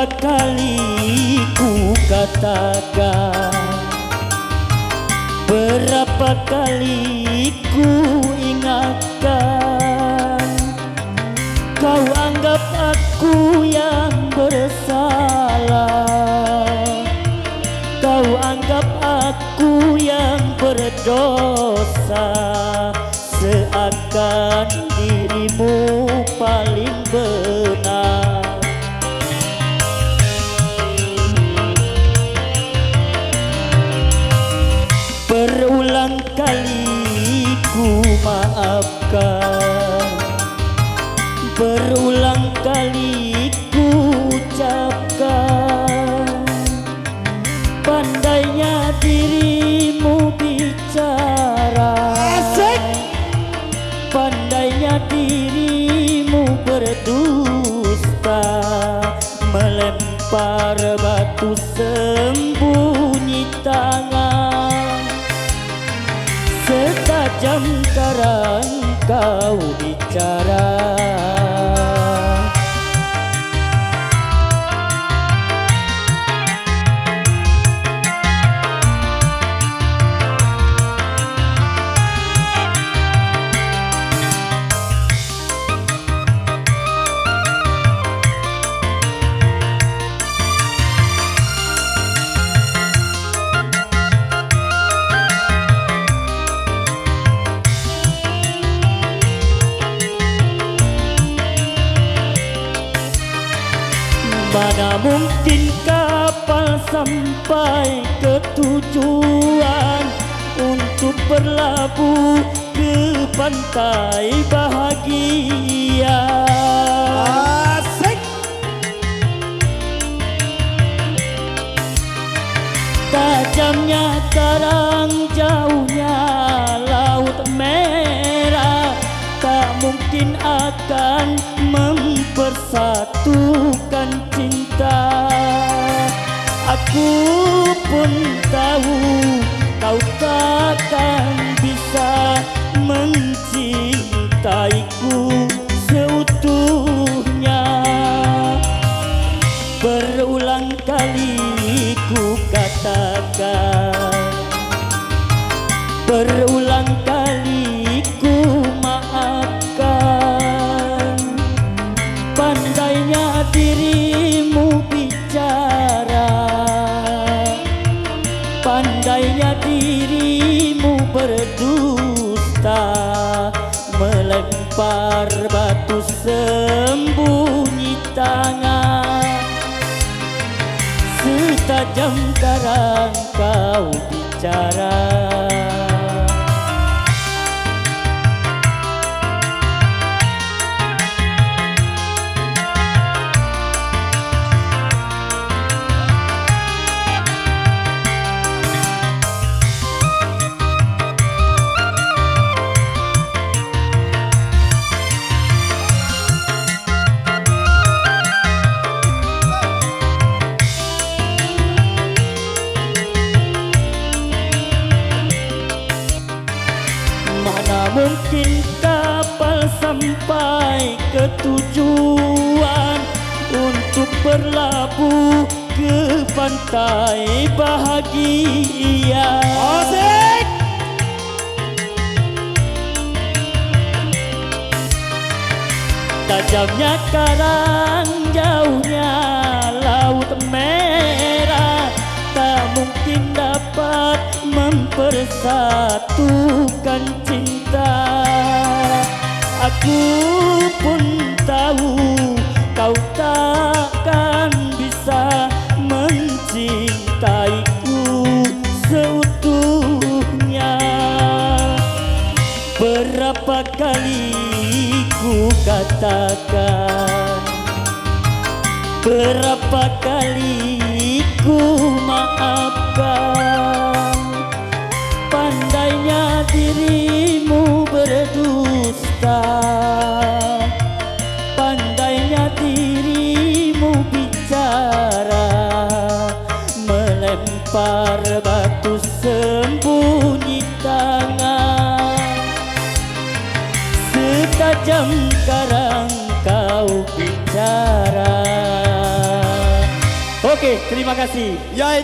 Berapa kali ku katakan, berapa kali ku ingatkan, kau anggap aku yang bersalah, kau anggap aku yang berdosa, seakan dirimu paling benar. Berulang kali ku maafkan, berulang kali ku ucapkan, pandainya dirimu bicara, pandainya dirimu berdusta, melempar batu sembunyi tangan, setajam karang kau bicara. Mana mungkin kapal sampai ke tujuan untuk berlabuh ke pantai bahagia. Asik. Tajamnya karang, jauhnya laut merah, tak mungkin akan mempersatukan cinta. Aku pun tahu kau takkan bisa mencintaiku seutuhnya. Berulang kali ku katakan, berulang kali ku maafkan, pandainya dirimu bicara, pandainya dirimu berdusta, melempar batu sembunyi tangan, setajam karang kau bicara. Mana mungkin kapal sampai ke tujuan untuk berlabuh ke pantai bahagia. Asik. Tajamnya karang, jauhnya laut merah, tak mungkin dapat mempersatukan cinta. Aku pun tahu kau takkan bisa mencintaiku seutuhnya. Berapa kali ku katakan, berapa kali ku maafkan, pandainya dirimu berdusta, pandainya dirimu bicara, melempar batu sembunyi tangan, setajam karang kau bicara. Oke, terima kasih. Ya